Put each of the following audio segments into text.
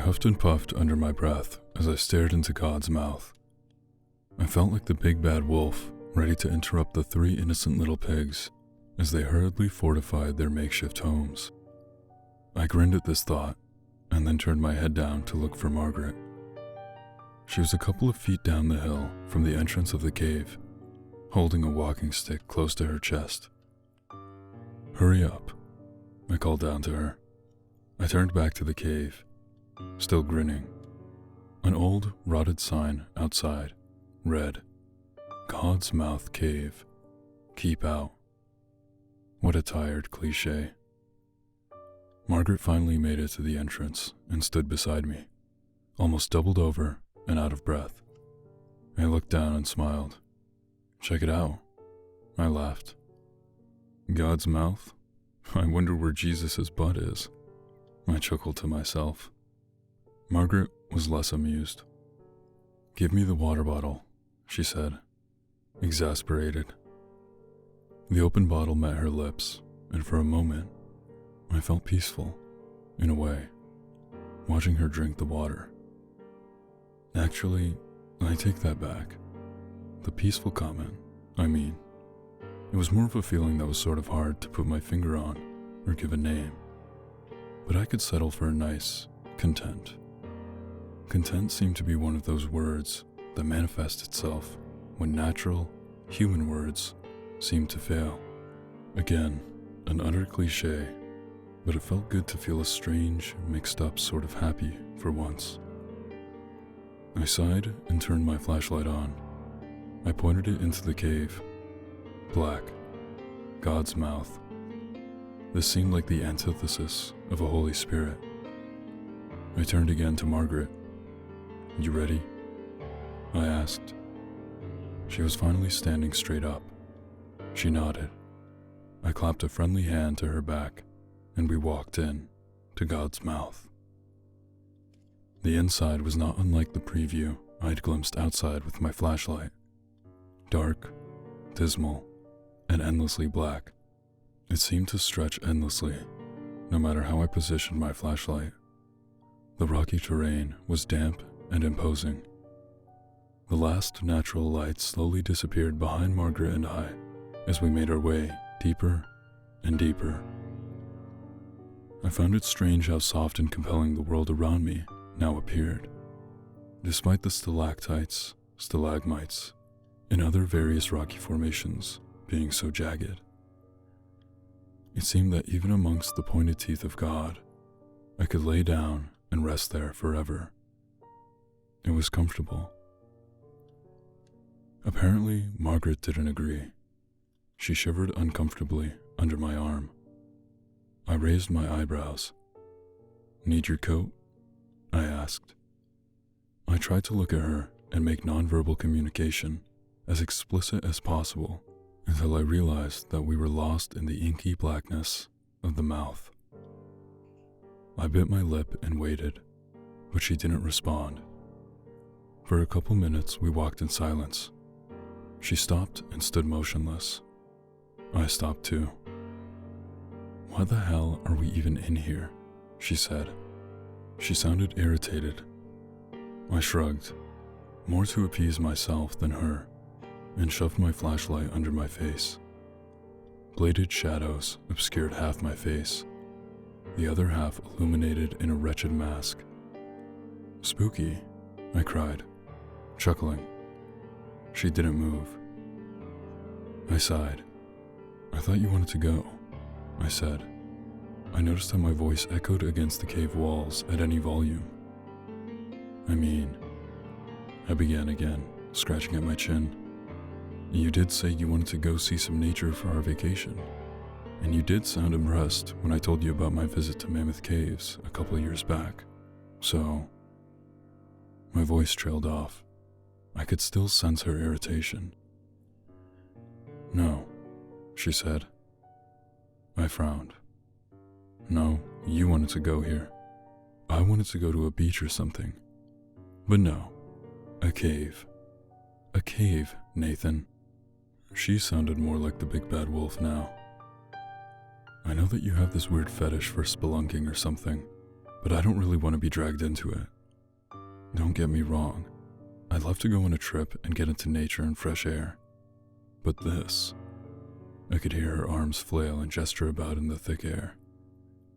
huffed and puffed under my breath as I stared into God's mouth. I felt like the big bad wolf, ready to interrupt the 3 innocent little pigs as they hurriedly fortified their makeshift homes. I grinned at this thought and then turned my head down to look for Margaret. She was a couple of feet down the hill from the entrance of the cave, holding a walking stick close to her chest. "Hurry up," I called down to her. I turned back to the cave, still grinning. An old, rotted sign outside read, "God's Mouth Cave. Keep out." What a tired cliche. Margaret finally made it to the entrance and stood beside me, almost doubled over and out of breath. I looked down and smiled. "Check it out," I laughed. "God's mouth? I wonder where Jesus' butt is," I chuckled to myself. Margaret was less amused. "Give me the water bottle," she said, exasperated. The open bottle met her lips, and for a moment, I felt peaceful, in a way, watching her drink the water. Actually, I take that back. The peaceful comment, I mean. It was more of a feeling that was sort of hard to put my finger on or give a name. But I could settle for a nice content. Content seemed to be one of those words that manifest itself when natural, human words seem to fail. Again, an utter cliche, but it felt good to feel a strange, mixed up sort of happy for once. I sighed and turned my flashlight on. I pointed it into the cave. Black. God's mouth. This seemed like the antithesis of a Holy Spirit. I turned again to Margaret. "You ready?" I asked. She was finally standing straight up. She nodded. I clapped a friendly hand to her back, and we walked in to God's mouth. The inside was not unlike the preview I'd glimpsed outside with my flashlight. Dark, dismal, and endlessly black. It seemed to stretch endlessly, no matter how I positioned my flashlight. The rocky terrain was damp and imposing. The last natural light slowly disappeared behind Margaret and I as we made our way deeper and deeper. I found it strange how soft and compelling the world around me now appeared, despite the stalactites, stalagmites, and other various rocky formations being so jagged. It seemed that even amongst the pointed teeth of God, I could lay down and rest there forever. It was comfortable. Apparently, Margaret didn't agree. She shivered uncomfortably under my arm. I raised my eyebrows. "Need your coat?" I asked. I tried to look at her and make nonverbal communication as explicit as possible until I realized that we were lost in the inky blackness of the mouth. I bit my lip and waited, but she didn't respond. For a couple minutes, we walked in silence. She stopped and stood motionless. I stopped too. "Why the hell are we even in here?" she said. She sounded irritated. I shrugged, more to appease myself than her, and shoved my flashlight under my face. Bladed shadows obscured half my face, the other half illuminated in a wretched mask. "Spooky," I cried, chuckling. She didn't move. I sighed. "I thought you wanted to go," I said. I noticed how my voice echoed against the cave walls at any volume. "I mean," I began again, scratching at my chin. "You did say you wanted to go see some nature for our vacation, and you did sound impressed when I told you about my visit to Mammoth Caves a couple of years back, so..." My voice trailed off. I could still sense her irritation. "No," she said. I frowned. "No, you wanted to go here. I wanted to go to a beach or something. But no, a cave. A cave, Nathan." She sounded more like the big bad wolf now. "I know that you have this weird fetish for spelunking or something, but I don't really want to be dragged into it. Don't get me wrong, I'd love to go on a trip and get into nature and fresh air. But this... I could hear her arms flail and gesture about in the thick air.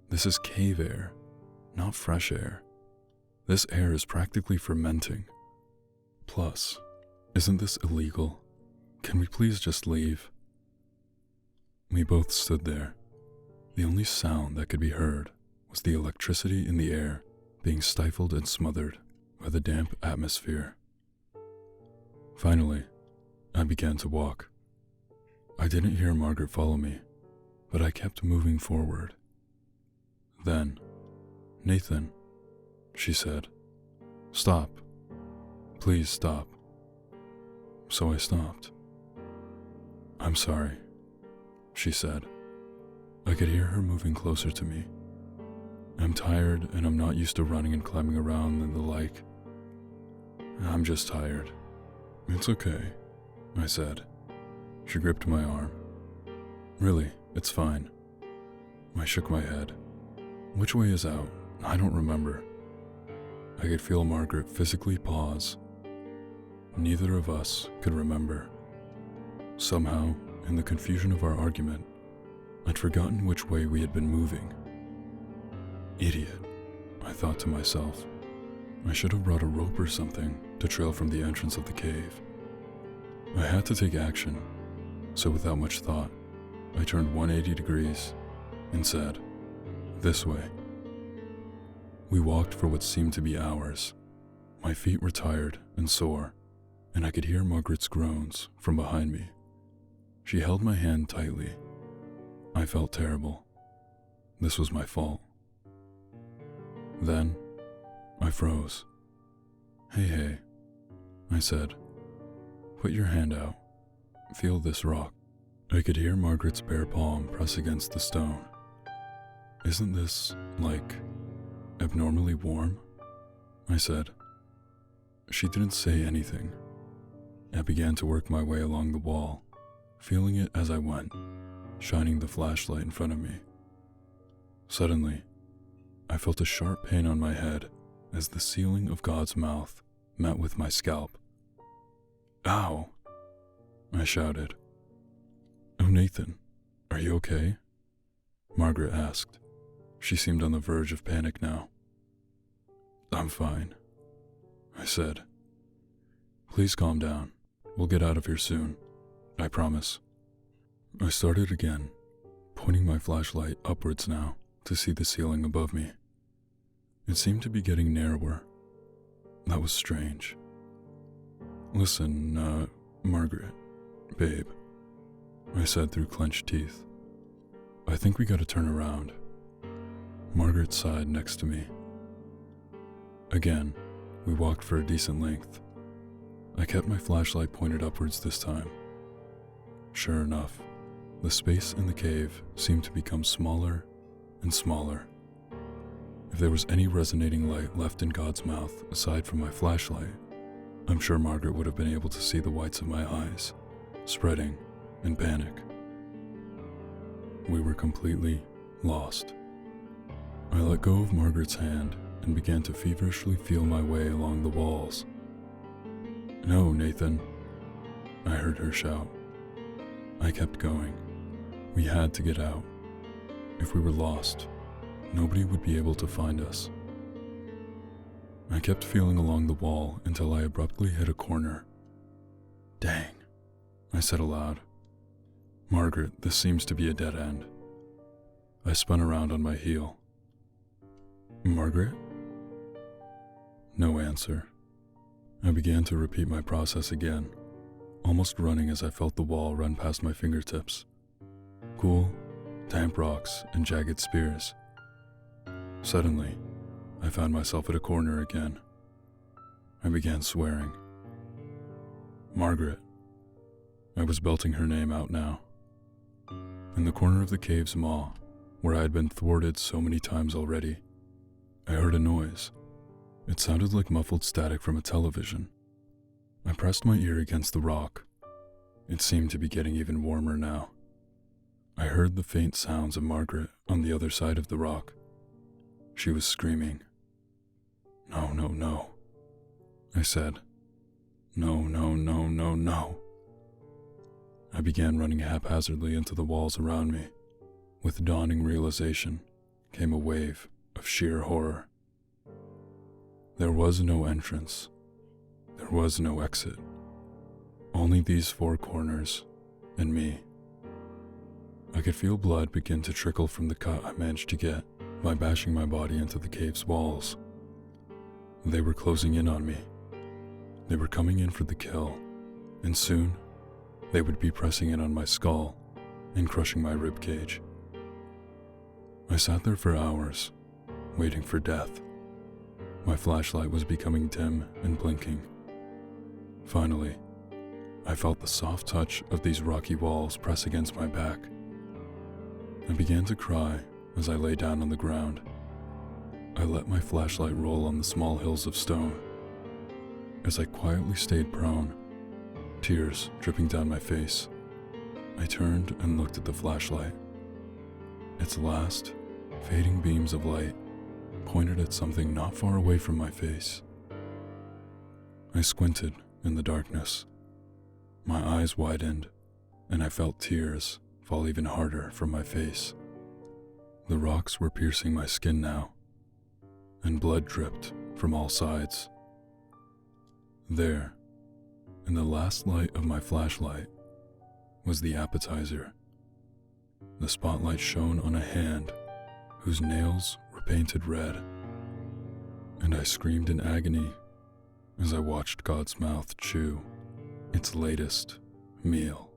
This is cave air, not fresh air. This air is practically fermenting. Plus, isn't this illegal? Can we please just leave? We both stood there. The only sound that could be heard was the electricity in the air being stifled and smothered by the damp atmosphere. Finally, I began to walk. I didn't hear Margaret follow me, but I kept moving forward. Then, "Nathan," she said, "stop. Please stop." So I stopped. "I'm sorry," she said. I could hear her moving closer to me. "I'm tired and I'm not used to running and climbing around and the like. I'm just tired." "It's okay," I said. She gripped my arm. "Really, it's fine." I shook my head. "Which way is out? I don't remember." I could feel Margaret physically pause. Neither of us could remember. Somehow, in the confusion of our argument, I'd forgotten which way we had been moving. Idiot, I thought to myself. I should have brought a rope or something to trail from the entrance of the cave. I had to take action, so without much thought, I turned 180 degrees and said, "This way." We walked for what seemed to be hours. My feet were tired and sore, and I could hear Margaret's groans from behind me. She held my hand tightly. I felt terrible. This was my fault. Then, I froze. Hey, I said. "Put your hand out. Feel this rock." I could hear Margaret's bare palm press against the stone. "Isn't this, like, abnormally warm?" I said. She didn't say anything. I began to work my way along the wall, feeling it as I went, shining the flashlight in front of me. Suddenly, I felt a sharp pain on my head as the ceiling of God's mouth met with my scalp. "Ow!" I shouted. "Oh, Nathan, are you okay?" Margaret asked. She seemed on the verge of panic now. "I'm fine," I said. "Please calm down. We'll get out of here soon. I promise." I started again, pointing my flashlight upwards now to see the ceiling above me. It seemed to be getting narrower. That was strange. "Listen, Margaret, babe," I said through clenched teeth. "I think we gotta turn around." Margaret sighed next to me. Again, we walked for a decent length. I kept my flashlight pointed upwards this time. Sure enough, the space in the cave seemed to become smaller and smaller. If there was any resonating light left in God's mouth aside from my flashlight, I'm sure Margaret would have been able to see the whites of my eyes, spreading in panic. We were completely lost. I let go of Margaret's hand and began to feverishly feel my way along the walls. "No, Nathan," I heard her shout. I kept going. We had to get out. If we were lost, nobody would be able to find us. I kept feeling along the wall until I abruptly hit a corner. "Dang," I said aloud. "Margaret, this seems to be a dead end." I spun around on my heel. "Margaret?" No answer. I began to repeat my process again, almost running as I felt the wall run past my fingertips. Cool, damp rocks and jagged spears. Suddenly, I found myself at a corner again. I began swearing. "Margaret." I was belting her name out now. In the corner of the cave's maw, where I had been thwarted so many times already, I heard a noise. It sounded like muffled static from a television. I pressed my ear against the rock. It seemed to be getting even warmer now. I heard the faint sounds of Margaret on the other side of the rock. she was screaming. "No, no, no," I said. "No, no, no, no, no." I began running haphazardly into the walls around me. With dawning realization came a wave of sheer horror. There was no entrance. There was no exit. Only these four corners and me. I could feel blood begin to trickle from the cut I managed to get by bashing my body into the cave's walls. They were closing in on me. They were coming in for the kill, and soon they would be pressing in on my skull and crushing my ribcage. I sat there for hours, waiting for death. My flashlight was becoming dim and blinking. Finally, I felt the soft touch of these rocky walls press against my back. I began to cry as I lay down on the ground. I let my flashlight roll on the small hills of stone. As I quietly stayed prone, tears dripping down my face, I turned and looked at the flashlight. Its last, fading beams of light pointed at something not far away from my face. I squinted in the darkness. My eyes widened, and I felt tears fall even harder from my face. The rocks were piercing my skin now, and blood dripped from all sides. There, in the last light of my flashlight, was the appetizer. The spotlight shone on a hand whose nails were painted red, and I screamed in agony as I watched God's mouth chew its latest meal.